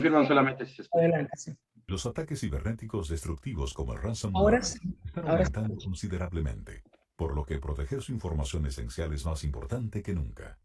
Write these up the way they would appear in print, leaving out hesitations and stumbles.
Confirman solamente si se escucha. Adelante, sí. Los ataques cibernéticos destructivos como el Ahora ransomware sí, están ahora sí. aumentando considerablemente, por lo que proteger su información esencial es más importante que nunca.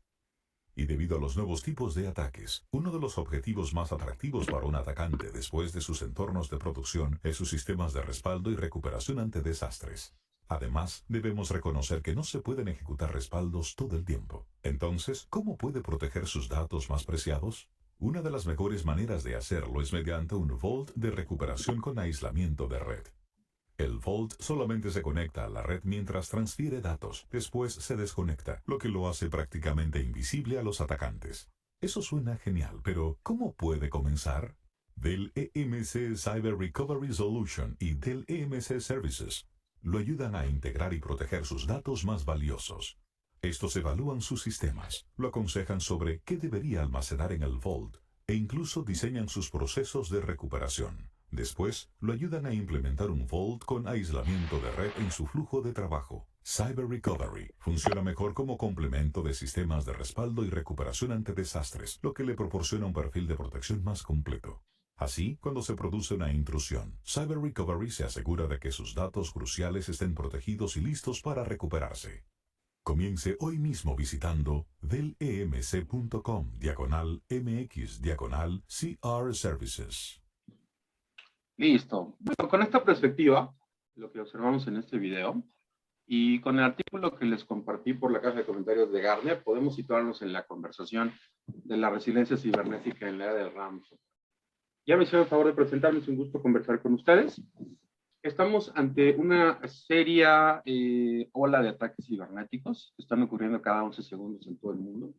Y debido a los nuevos tipos de ataques, uno de los objetivos más atractivos para un atacante después de sus entornos de producción es sus sistemas de respaldo y recuperación ante desastres. Además, debemos reconocer que no se pueden ejecutar respaldos todo el tiempo. Entonces, ¿cómo puede proteger sus datos más preciados? Una de las mejores maneras de hacerlo es mediante un Vault de recuperación con aislamiento de red. El Vault solamente se conecta a la red mientras transfiere datos, después se desconecta, lo que lo hace prácticamente invisible a los atacantes. Eso suena genial, pero ¿cómo puede comenzar? Dell EMC Cyber Recovery Solution y Dell EMC Services lo ayudan a integrar y proteger sus datos más valiosos. Estos evalúan sus sistemas, lo aconsejan sobre qué debería almacenar en el Vault e incluso diseñan sus procesos de recuperación. Después, lo ayudan a implementar un Vault con aislamiento de red en su flujo de trabajo. Cyber Recovery funciona mejor como complemento de sistemas de respaldo y recuperación ante desastres, lo que le proporciona un perfil de protección más completo. Así, cuando se produce una intrusión, Cyber Recovery se asegura de que sus datos cruciales estén protegidos y listos para recuperarse. Comience hoy mismo visitando delEMC.com/MX/CR Services. Listo. Bueno, con esta perspectiva, lo que observamos en este video, y con el artículo que les compartí por la caja de comentarios de Gartner, podemos situarnos en la conversación de la resiliencia cibernética en la era del ransomware. Ya me hicieron el favor de presentarme, es un gusto conversar con ustedes. Estamos ante una seria ola de ataques cibernéticos que están ocurriendo cada 11 segundos en todo el mundo.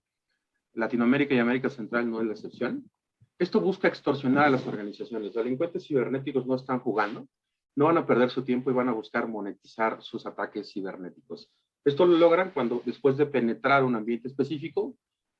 Latinoamérica y América Central no es la excepción. Esto busca extorsionar a las organizaciones. Los delincuentes cibernéticos no están jugando, no van a perder su tiempo y van a buscar monetizar sus ataques cibernéticos. Esto lo logran cuando, después de penetrar un ambiente específico,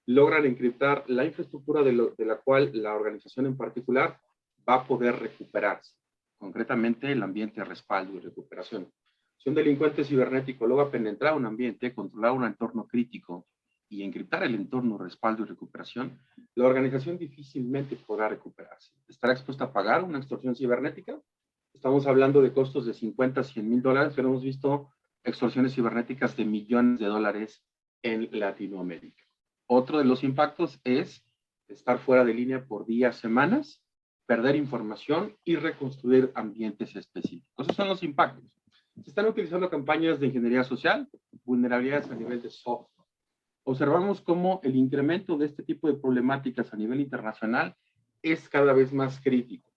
logran encriptar la infraestructura de la cual la organización en particular va a poder recuperarse. Concretamente, el ambiente de respaldo y recuperación. Si un delincuente cibernético logra penetrar un ambiente, controlar un entorno crítico y encriptar el entorno, respaldo y recuperación, la organización difícilmente podrá recuperarse. ¿Estará expuesta a pagar una extorsión cibernética? Estamos hablando de costos de 50 a 100 mil dólares, pero hemos visto extorsiones cibernéticas de millones de dólares en Latinoamérica. Otro de los impactos es estar fuera de línea por días, semanas, perder información y reconstruir ambientes específicos. Esos son los impactos. Se están utilizando campañas de ingeniería social, vulnerabilidades a nivel de software. Observamos cómo el incremento de este tipo de problemáticas a nivel internacional es cada vez más crítico.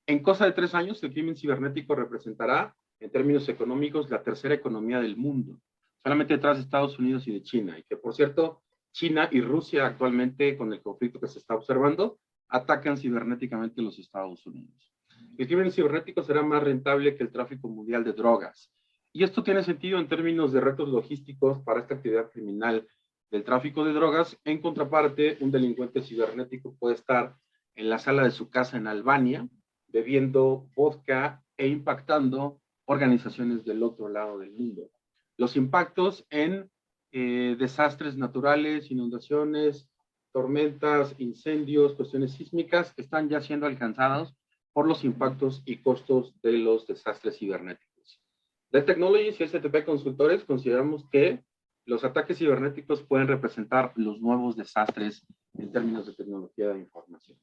En cosa de 3 años, el crimen cibernético representará, en términos económicos, la tercera economía del mundo, solamente detrás de Estados Unidos y de China, y que, por cierto, China y Rusia actualmente, con el conflicto que se está observando, atacan cibernéticamente a los Estados Unidos. El crimen cibernético será más rentable que el tráfico mundial de drogas. Y esto tiene sentido en términos de retos logísticos para esta actividad criminal del tráfico de drogas. En contraparte, un delincuente cibernético puede estar en la sala de su casa en Albania, bebiendo vodka e impactando organizaciones del otro lado del mundo. Los impactos en desastres naturales, inundaciones, tormentas, incendios, cuestiones sísmicas, están ya siendo alcanzados por los impactos y costos de los desastres cibernéticos. Dell Technologies y STP Consultores consideramos que los ataques cibernéticos pueden representar los nuevos desastres en términos de tecnología de información.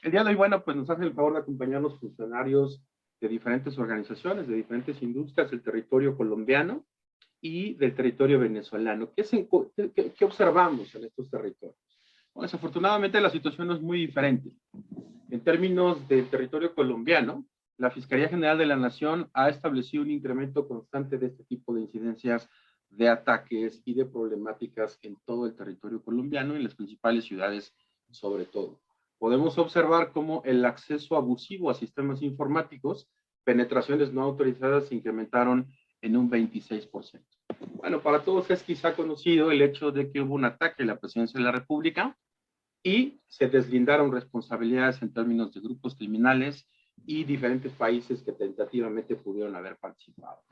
El día de hoy, bueno, pues nos hacen el favor de acompañarnos funcionarios de diferentes organizaciones, de diferentes industrias del territorio colombiano y del territorio venezolano. ¿Qué observamos en estos territorios? Bueno, desafortunadamente la situación es muy diferente. En términos del territorio colombiano, la Fiscalía General de la Nación ha establecido un incremento constante de este tipo de incidencias de ataques y de problemáticas en todo el territorio colombiano, en las principales ciudades sobre todo. Podemos observar cómo el acceso abusivo a sistemas informáticos, penetraciones no autorizadas se incrementaron en un 26%. Bueno, para todos es quizá conocido el hecho de que hubo un ataque a la presidencia de la República y se deslindaron responsabilidades en términos de grupos criminales y diferentes países que tentativamente pudieron haber participado.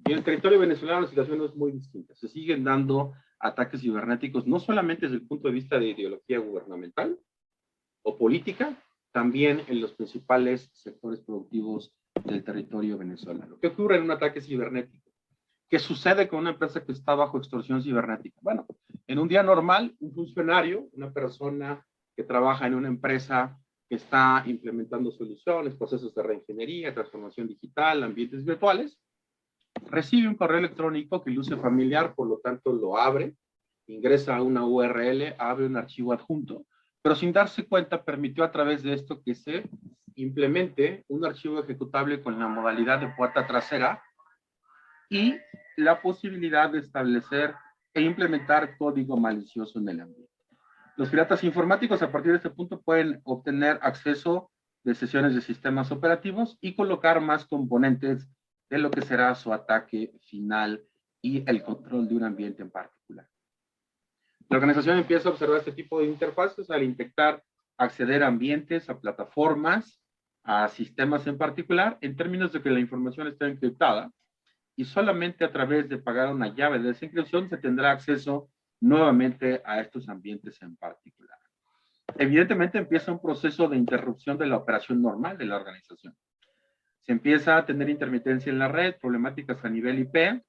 Y en el territorio venezolano la situación es muy distinta. Se siguen dando ataques cibernéticos, no solamente desde el punto de vista de ideología gubernamental o política, también en los principales sectores productivos del territorio venezolano. ¿Qué ocurre en un ataque cibernético? ¿Qué sucede con una empresa que está bajo extorsión cibernética? Bueno, en un día normal, un funcionario, una persona que trabaja en una empresa que está implementando soluciones, procesos de reingeniería, transformación digital, ambientes virtuales, recibe un correo electrónico que luce familiar, por lo tanto lo abre, ingresa a una URL, abre un archivo adjunto, pero sin darse cuenta permitió a través de esto que se implemente un archivo ejecutable con la modalidad de puerta trasera y la posibilidad de establecer e implementar código malicioso en el ambiente. Los piratas informáticos a partir de este punto pueden obtener acceso de sesiones de sistemas operativos y colocar más componentes de lo que será su ataque final y el control de un ambiente en particular. La organización empieza a observar este tipo de interfaces al intentar acceder a ambientes, a plataformas, a sistemas en particular, en términos de que la información está encriptada y solamente a través de pagar una llave de desencripción se tendrá acceso nuevamente a estos ambientes en particular. Evidentemente empieza un proceso de interrupción de la operación normal de la organización. Se empieza a tener intermitencia en la red, problemáticas a nivel IP,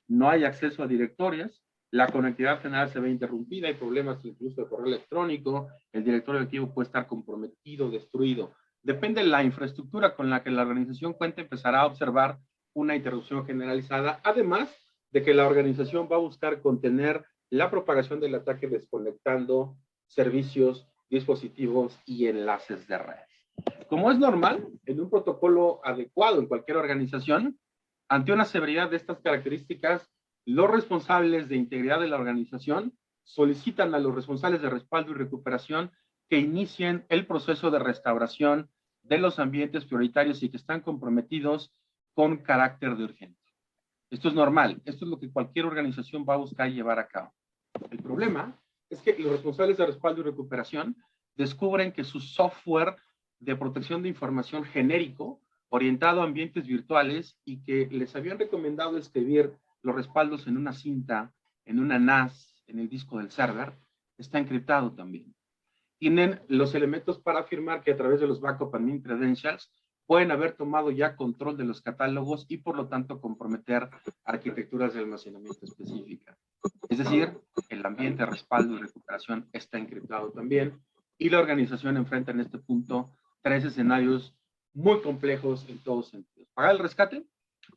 no hay acceso a directorios, la conectividad general se ve interrumpida, hay problemas incluso de correo electrónico, el directorio activo puede estar comprometido, destruido. Depende de la infraestructura con la que la organización cuente, empezará a observar una interrupción generalizada, además de que la organización va a buscar contener la propagación del ataque desconectando servicios, dispositivos y enlaces de red. Como es normal, en un protocolo adecuado en cualquier organización, ante una severidad de estas características, los responsables de integridad de la organización solicitan a los responsables de respaldo y recuperación que inicien el proceso de restauración de los ambientes prioritarios y que están comprometidos con carácter de urgencia. Esto es normal, esto es lo que cualquier organización va a buscar llevar a cabo. El problema es que los responsables de respaldo y recuperación descubren que su software de protección de información genérico, orientado a ambientes virtuales y que les habían recomendado escribir los respaldos en una cinta, en una NAS, en el disco del server, está encriptado también. Tienen los elementos para afirmar que a través de los backup admin credentials pueden haber tomado ya control de los catálogos y por lo tanto comprometer arquitecturas de almacenamiento específicas. Es decir, el ambiente de respaldo y recuperación está encriptado también y la organización enfrenta en este punto 3 escenarios muy complejos en todos sentidos. ¿Pagar el rescate?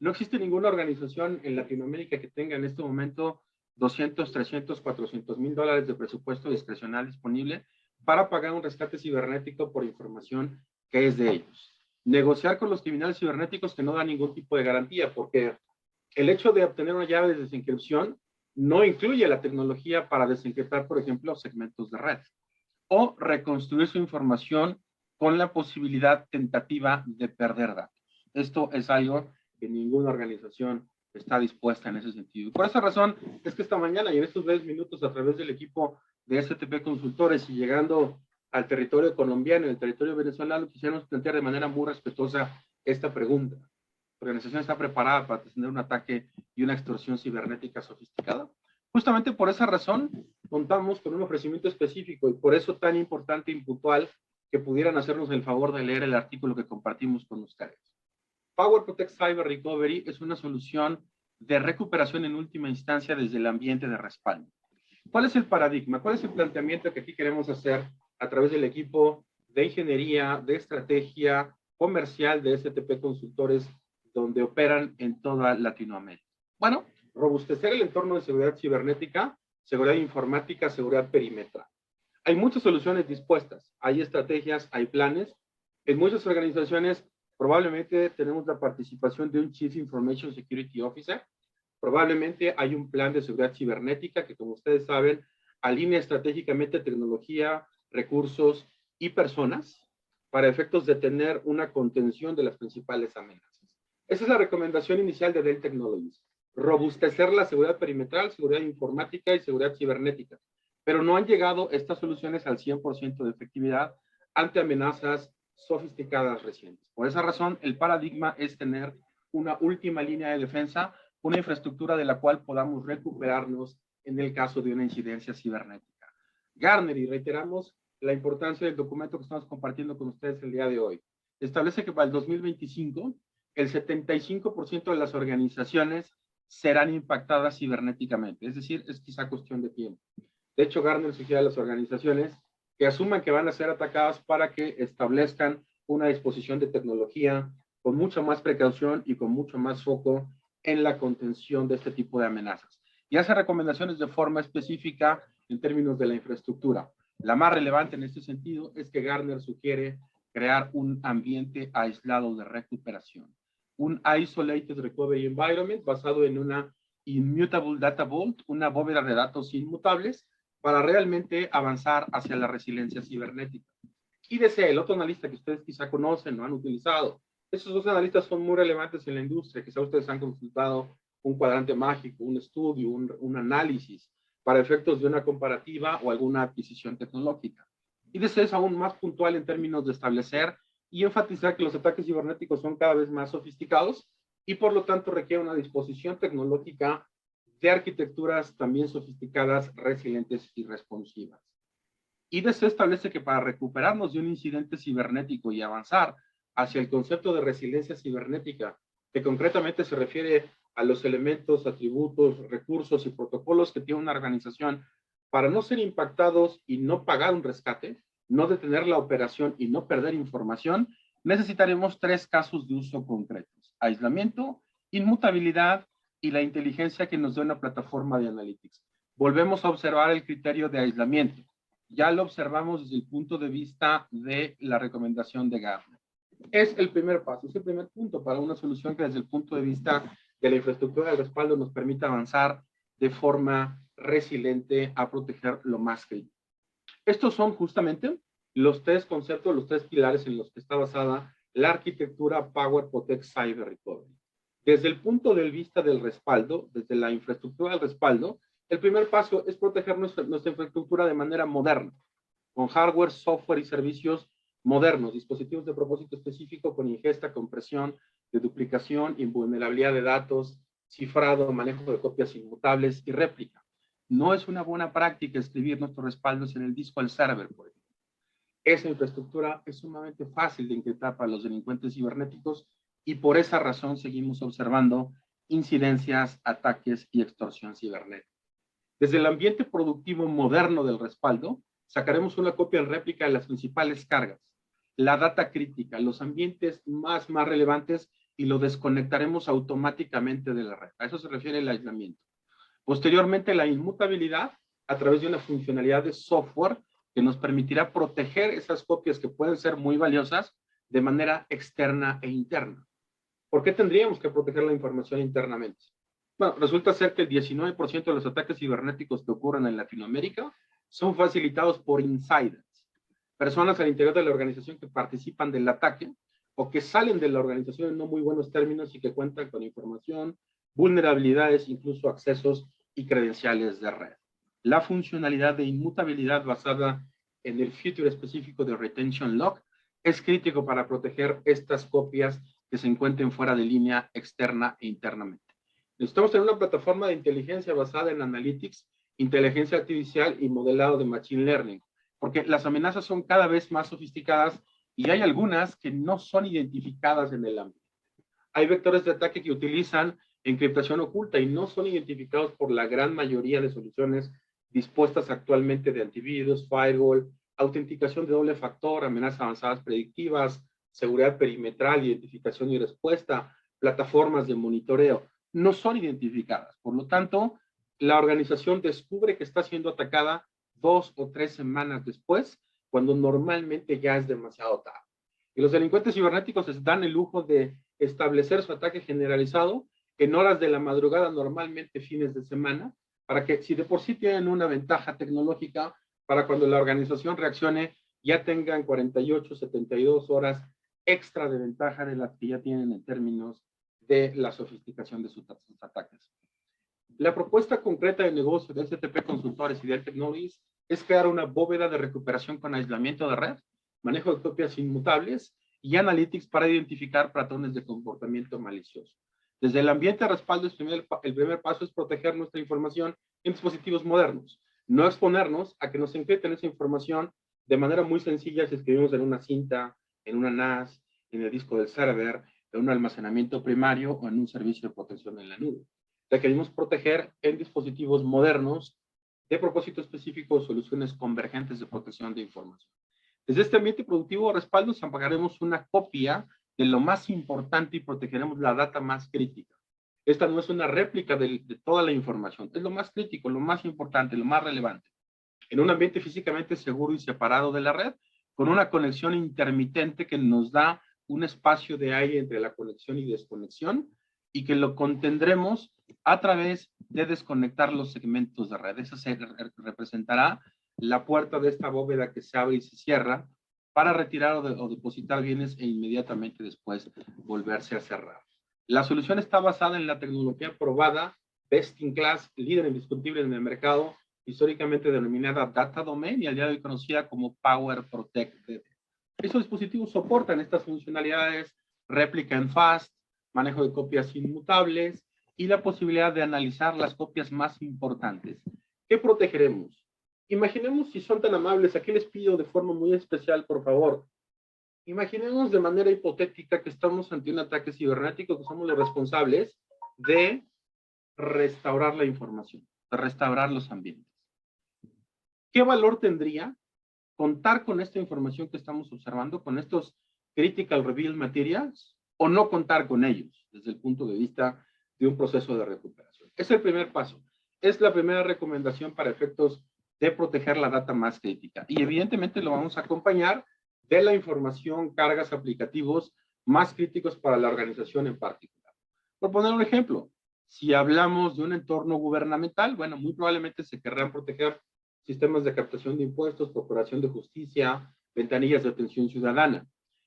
No existe ninguna organización en Latinoamérica que tenga en este momento 200, 300, 400 mil dólares de presupuesto discrecional disponible para pagar un rescate cibernético por información que es de ellos. Negociar con los criminales cibernéticos que no dan ningún tipo de garantía, porque el hecho de obtener una llave de desencripción no incluye la tecnología para desencriptar, por ejemplo, segmentos de red o reconstruir su información con la posibilidad tentativa de perder datos. Esto es algo que ninguna organización está dispuesta en ese sentido. Por esa razón es que esta mañana y en estos 10 minutos a través del equipo de STP Consultores y llegando al territorio colombiano y al territorio venezolano, quisiéramos plantear de manera muy respetuosa esta pregunta. ¿La organización está preparada para atender un ataque y una extorsión cibernética sofisticada? Justamente por esa razón contamos con un ofrecimiento específico y por eso tan importante y puntual que pudieran hacernos el favor de leer el artículo que compartimos con ustedes. Power Protect Cyber Recovery es una solución de recuperación en última instancia desde el ambiente de respaldo. ¿Cuál es el paradigma? ¿Cuál es el planteamiento que aquí queremos hacer a través del equipo de ingeniería, de estrategia comercial de STP Consultores, donde operan en toda Latinoamérica? Bueno, robustecer el entorno de seguridad cibernética, seguridad informática, seguridad perimetral. Hay muchas soluciones dispuestas, hay estrategias, hay planes. En muchas organizaciones probablemente tenemos la participación de un Chief Information Security Officer. Probablemente hay un plan de seguridad cibernética que, como ustedes saben, alinea estratégicamente tecnología, recursos y personas para efectos de tener una contención de las principales amenazas. Esa es la recomendación inicial de Dell Technologies. Robustecer la seguridad perimetral, seguridad informática y seguridad cibernética. Pero no han llegado estas soluciones al 100% de efectividad ante amenazas sofisticadas recientes. Por esa razón, el paradigma es tener una última línea de defensa, una infraestructura de la cual podamos recuperarnos en el caso de una incidencia cibernética. Gartner, y reiteramos, la importancia del documento que estamos compartiendo con ustedes el día de hoy. Establece que para el 2025, el 75% de las organizaciones serán impactadas cibernéticamente. Es decir, es quizá cuestión de tiempo. De hecho, Gartner sugiere a las organizaciones que asuman que van a ser atacadas para que establezcan una disposición de tecnología con mucha más precaución y con mucho más foco en la contención de este tipo de amenazas. Y hace recomendaciones de forma específica en términos de la infraestructura. La más relevante en este sentido es que Gartner sugiere crear un ambiente aislado de recuperación, un Isolated Recovery Environment basado en una Immutable Data Vault, una bóveda de datos inmutables, para realmente avanzar hacia la resiliencia cibernética. IDC, el otro analista que ustedes quizá conocen o han utilizado. Esos dos analistas son muy relevantes en la industria. Quizá ustedes han consultado un cuadrante mágico, un estudio, un análisis para efectos de una comparativa o alguna adquisición tecnológica. IDC es aún más puntual en términos de establecer y enfatizar que los ataques cibernéticos son cada vez más sofisticados y por lo tanto requiere una disposición tecnológica de arquitecturas también sofisticadas, resilientes y responsivas. IDC establece que para recuperarnos de un incidente cibernético y avanzar hacia el concepto de resiliencia cibernética, que concretamente se refiere a los elementos, atributos, recursos y protocolos que tiene una organización para no ser impactados y no pagar un rescate, no detener la operación y no perder información, necesitaremos 3 casos de uso concretos: aislamiento, inmutabilidad y la inteligencia que nos dé una plataforma de analytics. Volvemos a observar el criterio de aislamiento. Ya lo observamos desde el punto de vista de la recomendación de Gartner. Es el primer paso, es el primer punto para una solución que desde el punto de vista de la infraestructura del respaldo nos permita avanzar de forma resiliente a proteger lo más crítico. Estos son justamente los 3 conceptos, los 3 pilares en los que está basada la arquitectura Power Protect Cyber Recovery. Desde el punto de vista del respaldo, desde la infraestructura del respaldo, el primer paso es proteger nuestra infraestructura de manera moderna, con hardware, software y servicios modernos, dispositivos de propósito específico con ingesta, compresión, deduplicación, invulnerabilidad de datos, cifrado, manejo de copias inmutables y réplica. No es una buena práctica escribir nuestros respaldos en el disco al server, por ejemplo. Esa infraestructura es sumamente fácil de encriptar para los delincuentes cibernéticos y por esa razón seguimos observando incidencias, ataques y extorsión cibernética. Desde el ambiente productivo moderno del respaldo, sacaremos una copia en réplica de las principales cargas, la data crítica, los ambientes más relevantes y lo desconectaremos automáticamente de la red. A eso se refiere el aislamiento. Posteriormente, la inmutabilidad a través de una funcionalidad de software que nos permitirá proteger esas copias que pueden ser muy valiosas de manera externa e interna. ¿Por qué tendríamos que proteger la información internamente? Bueno, resulta ser que el 19% de los ataques cibernéticos que ocurren en Latinoamérica son facilitados por insiders, personas al interior de la organización que participan del ataque o que salen de la organización en no muy buenos términos y que cuentan con información, vulnerabilidades, incluso accesos y credenciales de red. La funcionalidad de inmutabilidad basada en el feature específico de Retention Lock es crítico para proteger estas copias que se encuentren fuera de línea externa e internamente. Necesitamos tener una plataforma de inteligencia basada en analytics, inteligencia artificial y modelado de machine learning, porque las amenazas son cada vez más sofisticadas y hay algunas que no son identificadas en el ámbito. Hay vectores de ataque que utilizan encriptación oculta y no son identificados por la gran mayoría de soluciones dispuestas actualmente de antivirus, firewall, autenticación de doble factor, amenazas avanzadas predictivas, seguridad perimetral, identificación y respuesta, plataformas de monitoreo. No son identificadas. Por lo tanto, la organización descubre que está siendo atacada 2 o 3 semanas después, cuando normalmente ya es demasiado tarde. Y los delincuentes cibernéticos se dan el lujo de establecer su ataque generalizado en horas de la madrugada, normalmente fines de semana, para que si de por sí tienen una ventaja tecnológica, para cuando la organización reaccione, ya tengan 48, 72 horas extra de ventaja de las que ya tienen en términos de la sofisticación de sus ataques. La propuesta concreta de negocio de STP Consultores y Dell Technologies es crear una bóveda de recuperación con aislamiento de red, manejo de copias inmutables y analytics para identificar patrones de comportamiento malicioso. Desde el ambiente de respaldo, el primer paso es proteger nuestra información en dispositivos modernos, no exponernos a que nos encripten esa información De manera muy sencilla, si escribimos en una cinta, en una NAS, en el disco del server, en un almacenamiento primario o en un servicio de protección en la nube. Requerimos proteger en dispositivos modernos de propósito específico soluciones convergentes de protección de información. Desde este ambiente productivo o respaldo, apagaremos una copia de lo más importante y protegeremos la data más crítica. Esta no es una réplica de toda la información, es lo más crítico, lo más importante, lo más relevante. En un ambiente físicamente seguro y separado de la red, con una conexión intermitente que nos da un espacio de aire entre la conexión y desconexión, y que lo contendremos a través de desconectar los segmentos de red. Eso se representará la puerta de esta bóveda que se abre y se cierra para retirar o depositar bienes e inmediatamente después volverse a cerrar. La solución está basada en la tecnología probada, best in class, líder indiscutible en el mercado, históricamente denominada Data Domain y al día de hoy conocida como Power Protected. Estos dispositivos soportan estas funcionalidades, réplica en fast, manejo de copias inmutables y la posibilidad de analizar las copias más importantes. ¿Qué protegeremos? Imaginemos, si son tan amables, aquí les pido de forma muy especial, por favor, imaginemos de manera hipotética que estamos ante un ataque cibernético, que somos los responsables de restaurar la información, de restaurar los ambientes. ¿Qué valor tendría contar con esta información que estamos observando, con estos critical reveal materials, o no contar con ellos desde el punto de vista de un proceso de recuperación? Es el primer paso. Es la primera recomendación para efectos de proteger la data más crítica. Y evidentemente lo vamos a acompañar de la información, cargas, aplicativos más críticos para la organización en particular. Por poner un ejemplo, si hablamos de un entorno gubernamental, bueno, muy probablemente se querrán proteger sistemas de captación de impuestos, procuración de justicia, ventanillas de atención ciudadana.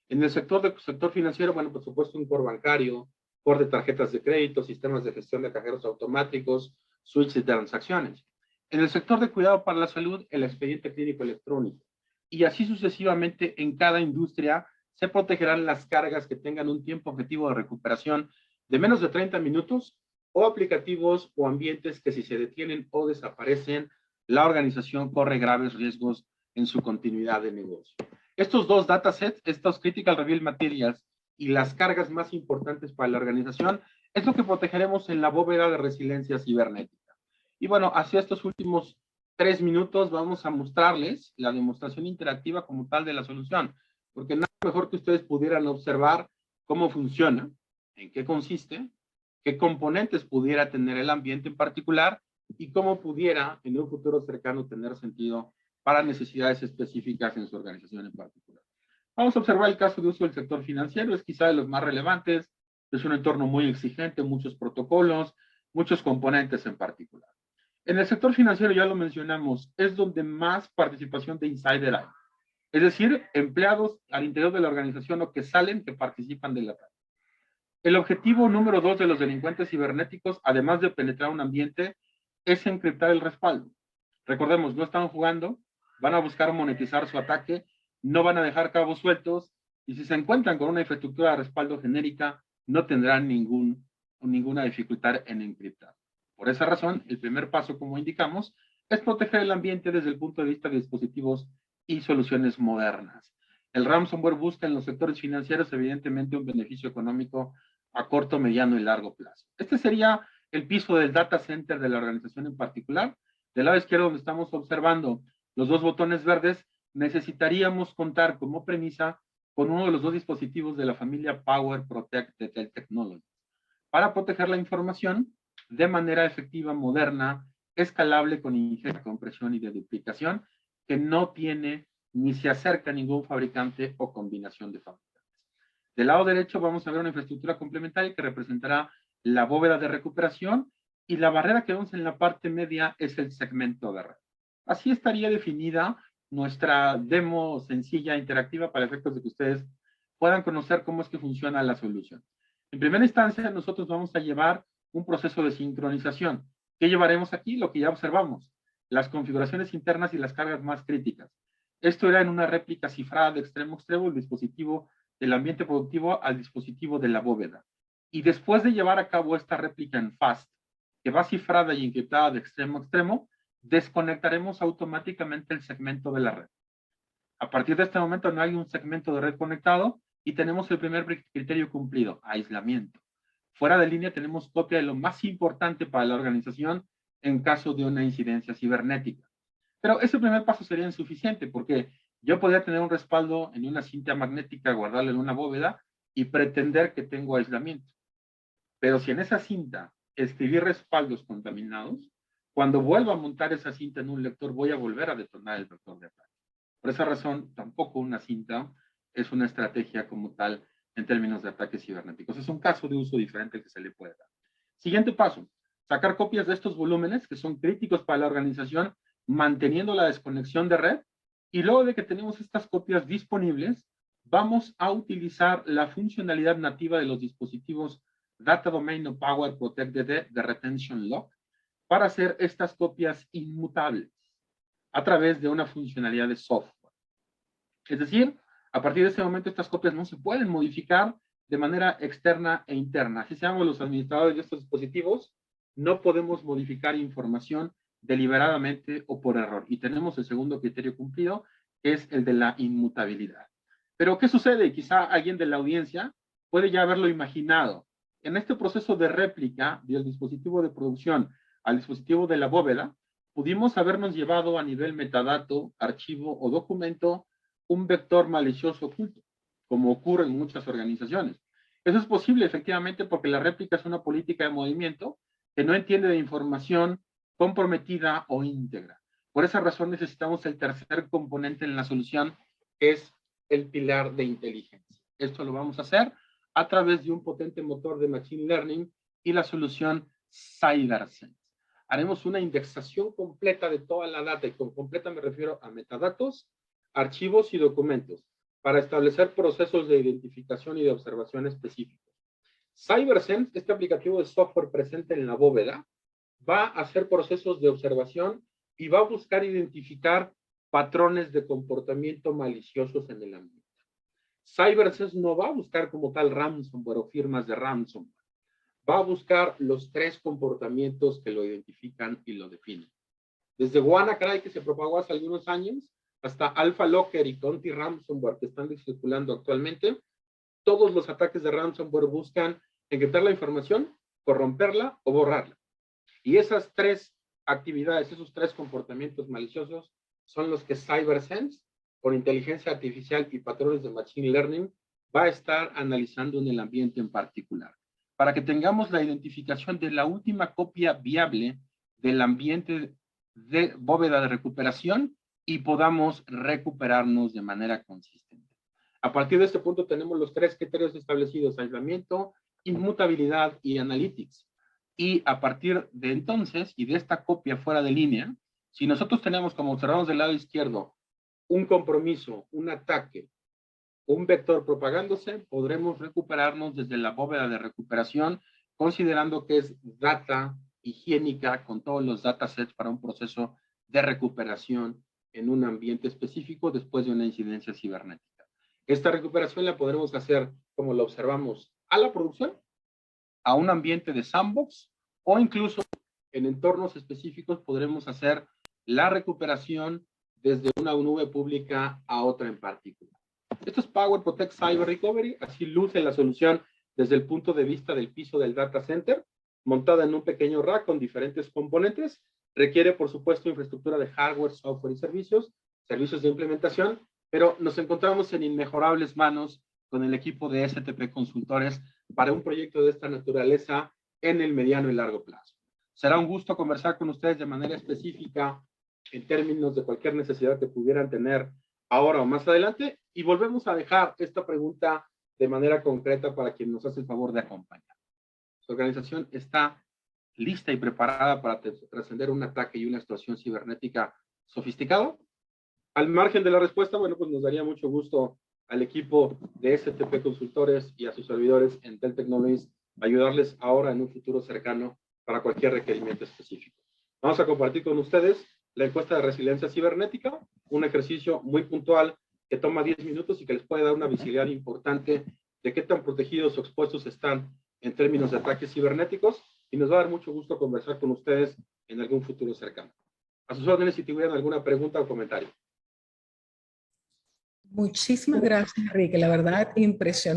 En el sector financiero, bueno, por supuesto, un core bancario, core de tarjetas de crédito, sistemas de gestión de cajeros automáticos, switches de transacciones. En el sector de cuidado para la salud, el expediente clínico electrónico. Y así sucesivamente en cada industria se protegerán las cargas que tengan un tiempo objetivo de recuperación de menos de 30 minutos o aplicativos o ambientes que si se detienen o desaparecen, la organización corre graves riesgos en su continuidad de negocio. Estos dos datasets, estos critical reveal materials y las cargas más importantes para la organización, es lo que protegeremos en la bóveda de resiliencia cibernética. Y bueno, hacia estos últimos 3 minutos vamos a mostrarles la demostración interactiva como tal de la solución, porque nada mejor que ustedes pudieran observar cómo funciona, en qué consiste, qué componentes pudiera tener el ambiente en particular y cómo pudiera en un futuro cercano tener sentido para necesidades específicas en su organización en particular. Vamos a observar el caso de uso del sector financiero, es quizá de los más relevantes, es un entorno muy exigente, muchos protocolos, muchos componentes en particular. En el sector financiero, ya lo mencionamos, es donde más participación de insider hay. Es decir, empleados al interior de la organización o que salen, que participan del ataque. El objetivo número 2 de los delincuentes cibernéticos, además de penetrar un ambiente, es encriptar el respaldo. Recordemos, no están jugando, van a buscar monetizar su ataque, no van a dejar cabos sueltos, y si se encuentran con una infraestructura de respaldo genérica, no tendrán ninguna dificultad en encriptar. Por esa razón, el primer paso, como indicamos, es proteger el ambiente desde el punto de vista de dispositivos y soluciones modernas. El ransomware busca en los sectores financieros, evidentemente, un beneficio económico a corto, mediano y largo plazo. Este sería el piso del data center de la organización en particular. Del lado izquierdo, donde estamos observando los dos botones verdes, necesitaríamos contar como premisa con uno de los dos dispositivos de la familia Power Protect de Dell Technologies para proteger la información de manera efectiva, moderna, escalable, con ingeniería de compresión y de duplicación, que no tiene ni se acerca a ningún fabricante o combinación de fabricantes. Del lado derecho vamos a ver una infraestructura complementaria que representará la bóveda de recuperación y la barrera que vemos en la parte media es el segmento de red. Así estaría definida nuestra demo sencilla, interactiva, para efectos de que ustedes puedan conocer cómo es que funciona la solución. En primera instancia, nosotros vamos a llevar un proceso de sincronización. ¿Qué llevaremos aquí? Lo que ya observamos, las configuraciones internas y las cargas más críticas. Esto era en una réplica cifrada de extremo a extremo, el dispositivo del ambiente productivo al dispositivo de la bóveda. Y después de llevar a cabo esta réplica en fast, que va cifrada y encriptada de extremo a extremo, desconectaremos automáticamente el segmento de la red. A partir de este momento no hay un segmento de red conectado y tenemos el primer criterio cumplido, aislamiento. Fuera de línea tenemos copia de lo más importante para la organización en caso de una incidencia cibernética. Pero ese primer paso sería insuficiente porque yo podría tener un respaldo en una cinta magnética, guardarlo en una bóveda y pretender que tengo aislamiento. Pero si en esa cinta escribí respaldos contaminados, cuando vuelva a montar esa cinta en un lector voy a volver a detonar el vector de ataque. Por esa razón, tampoco una cinta es una estrategia como tal en términos de ataques cibernéticos. Es un caso de uso diferente que se le puede dar. Siguiente paso, sacar copias de estos volúmenes que son críticos para la organización, manteniendo la desconexión de red, y luego de que tenemos estas copias disponibles, vamos a utilizar la funcionalidad nativa de los dispositivos Data Domain o Power Protect de Retention Lock para hacer estas copias inmutables a través de una funcionalidad de software. Es decir, a partir de ese momento estas copias no se pueden modificar de manera externa e interna. Así seamos los administradores de estos dispositivos, no podemos modificar información deliberadamente o por error. Y tenemos el segundo criterio cumplido, que es el de la inmutabilidad. Pero, ¿qué sucede? Quizá alguien de la audiencia puede ya haberlo imaginado. En este proceso de réplica del dispositivo de producción al dispositivo de la bóveda, pudimos habernos llevado a nivel metadato, archivo o documento un vector malicioso oculto, como ocurre en muchas organizaciones. Eso es posible efectivamente porque la réplica es una política de movimiento que no entiende de información comprometida o íntegra. Por esa razón necesitamos el tercer componente en la solución, que es el pilar de inteligencia. Esto lo vamos a hacer a través de un potente motor de Machine Learning y la solución CyberSense. Haremos una indexación completa de toda la data, y con completa me refiero a metadatos, archivos y documentos, para establecer procesos de identificación y de observación específicos. CyberSense, este aplicativo de software presente en la bóveda, va a hacer procesos de observación y va a buscar identificar patrones de comportamiento maliciosos en el ambiente. CyberSense no va a buscar como tal ransomware o firmas de ransomware. Va a buscar los tres comportamientos que lo identifican y lo definen. Desde WannaCry, que se propagó hace algunos años, hasta AlphaLocker y Conti Ransomware, que están circulando actualmente, todos los ataques de ransomware buscan encriptar la información, corromperla o borrarla. Y esas tres actividades, esos tres comportamientos maliciosos, son los que CyberSense, con inteligencia artificial y patrones de Machine Learning, va a estar analizando en el ambiente en particular, para que tengamos la identificación de la última copia viable del ambiente de bóveda de recuperación y podamos recuperarnos de manera consistente. A partir de este punto tenemos los tres criterios establecidos: aislamiento, inmutabilidad y analytics. Y a partir de entonces, y de esta copia fuera de línea, si nosotros tenemos, como observamos del lado izquierdo, un compromiso, un ataque, un vector propagándose, podremos recuperarnos desde la bóveda de recuperación, considerando que es data higiénica con todos los datasets para un proceso de recuperación en un ambiente específico después de una incidencia cibernética. Esta recuperación la podremos hacer, como lo observamos, a la producción, a un ambiente de sandbox, o incluso en entornos específicos podremos hacer la recuperación desde una nube pública a otra en particular. Esto es Power Protect Cyber Recovery, así luce la solución desde el punto de vista del piso del data center, montada en un pequeño rack con diferentes componentes. Requiere, por supuesto, infraestructura de hardware, software y servicios de implementación, pero nos encontramos en inmejorables manos con el equipo de STP Consultores para un proyecto de esta naturaleza en el mediano y largo plazo. Será un gusto conversar con ustedes de manera específica en términos de cualquier necesidad que pudieran tener ahora o más adelante, y volvemos a dejar esta pregunta de manera concreta para quien nos hace el favor de acompañar. Su organización está lista y preparada para trascender un ataque y una extorsión cibernética sofisticado. Al margen de la respuesta, bueno, pues nos daría mucho gusto al equipo de STP Consultores y a sus servidores en Tel Technologies ayudarles ahora en un futuro cercano para cualquier requerimiento específico. Vamos a compartir con ustedes la encuesta de resiliencia cibernética, un ejercicio muy puntual que toma 10 minutos y que les puede dar una visibilidad importante de qué tan protegidos o expuestos están en términos de ataques cibernéticos, y nos va a dar mucho gusto conversar con ustedes en algún futuro cercano. A sus órdenes si tuvieran alguna pregunta o comentario. Muchísimas gracias, Enrique. La verdad, impresionante.